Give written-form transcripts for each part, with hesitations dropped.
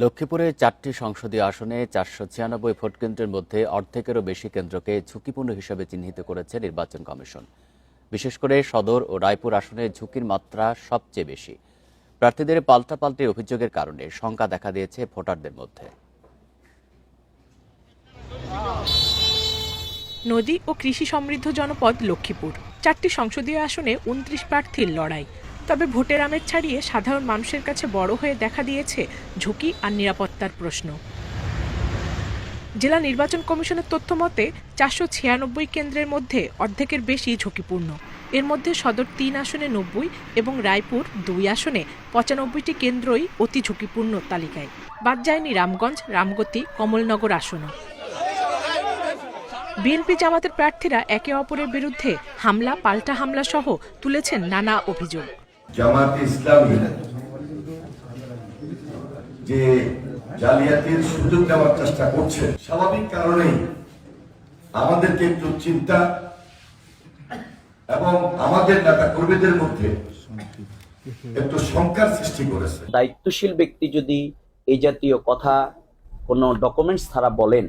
লক্ষ্মীপুরে ৪টি সংসদীয় আসনে ৪৯৬ ভোট কেন্দ্রের মধ্যে অর্ধেকেরও বেশি কেন্দ্রকে ঝুঁকিপূর্ণ হিসেবে চিহ্নিত করেছে নির্বাচন কমিশন। বিশেষ করে সদর ও রায়পুর আসনে ঝুঁকির মাত্রা সবচেয়ে বেশি। প্রার্থীদের পাল্টাপাল্টি অভিযোগের কারণে শঙ্কা দেখা দিয়েছে ভোটারদের মধ্যে। নদী ও কৃষি সমৃদ্ধ জনপদ লক্ষ্মীপুর। ৪টি সংসদীয় আসনে ২৯ প্রার্থীর লড়াই। তবে ভোটের আমেজ ছাড়িয়ে সাধারণ মানুষের কাছে বড় হয়ে দেখা দিয়েছে ঝুঁকি আর নিরাপত্তার প্রশ্ন। জেলা নির্বাচন কমিশনের তথ্য মতে ৪৯৬ কেন্দ্রের মধ্যে অর্ধেকের বেশি ঝুঁকিপূর্ণ। এর মধ্যে সদর ৩ আসনে ৯০ এবং রায়পুর ২ আসনে ৯৫টি কেন্দ্রই অতি ঝুঁকিপূর্ণ তালিকায়। বাদ যায়নি রামগঞ্জ, রামগতি, কমলনগর আসনও। বিএনপি জামাতের প্রার্থীরা একে অপরের বিরুদ্ধে হামলা, পাল্টা হামলা সহ তুলেছেন নানা অভিযোগ। জামাতে ইসলামী যে জালিয়াতির সুযোগ দেওয়ার চেষ্টা করছে, স্বাভাবিক কারণেই আমাদেরকে একটু চিন্তা এবং আমাদের নেতা কর্মীদের মধ্যে একটু শঙ্কার সৃষ্টি করেছে। দায়িত্বশীল ব্যক্তি যদি এই জাতীয় কথা কোনো ডকুমেন্টস ছাড়া বলেন,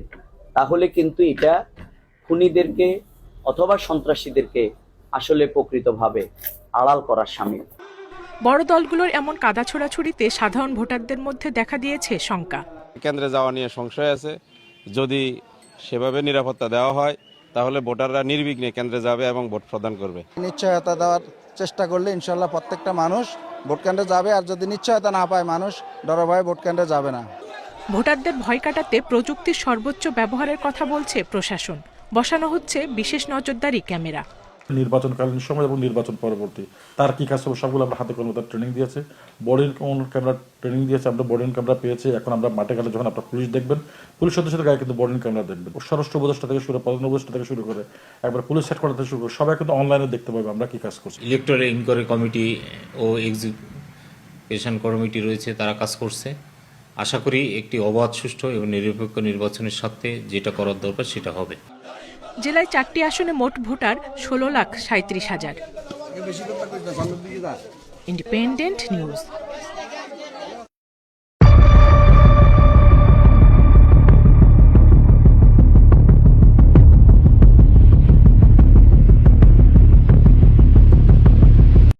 তাহলে কিন্তু এটা খুনিদেরকে অথবা সন্ত্রাসীদেরকে আসলে প্রকৃতভাবে আড়াল করার শামিল। বড় দলগুলোর এমন কাদা ছোড়াছুড়িতে সাধারণ ভোটারদের মধ্যে দেখা দিয়েছে শঙ্কা। কেন্দ্রে যাওয়া নিয়ে সংশয় আছে। যদি সেভাবে নিরাপত্তা দেওয়া হয় তাহলে ভোটাররা নির্বিঘ্নে কেন্দ্রে যাবে এবং ভোট প্রদান করবে। নিশ্চয়তা দেওয়ার চেষ্টা করলে ইনশাল্লাহ প্রত্যেকটা মানুষ ভোট কেন্দ্রে যাবে, আর যদি নিশ্চয়তা না পায় মানুষ ডর ভয়ে ভোট কেন্দ্রে যাবে না। ভোটারদের ভয় কাটাতে প্রযুক্তির সর্বোচ্চ ব্যবহারের কথা বলছে প্রশাসন। বসানো হচ্ছে বিশেষ নজরদারি ক্যামেরা। নির্বাচনকালীন সময় এবং নির্বাচন পরবর্তী তার কি কাজ হবে সবগুলো আমরা হাতে কলমে ট্রেনিং দিয়েছে, বডি ক্যামেরা ট্রেনিং দিয়েছে, আমরা বডি ক্যামেরা পেয়েছি। এখন আমরা মাঠে গেলে যখন আপনার পুলিশ দেখবেন, পুলিশ সদস্যদের গায়ে কিন্তু বডি ক্যামেরা দেখবেন। স্বরাষ্ট্র উপদেষ্টা থেকে শুরু, প্রধান উপদেষ্টা থেকে শুরু করে একবার পুলিশ হেডকোয়ার্টার থেকে শুরু করে সবাই কিন্তু অনলাইনে দেখতে পাবে আমরা কি কাজ করছি। ইলেকটোরাল ইনকোয়ারি কমিটি ও এক্সিকিউশন কমিটি রয়েছে, তারা কাজ করছে। আশা করি একটি অবাধ, সুষ্ঠু এবং নিরপেক্ষ নির্বাচনের সাথে যেটা করার দরকার সেটা হবে। জেলায় ৪টি আসনে মোট ভোটার ১৬,৩৭,০০০। Independent news.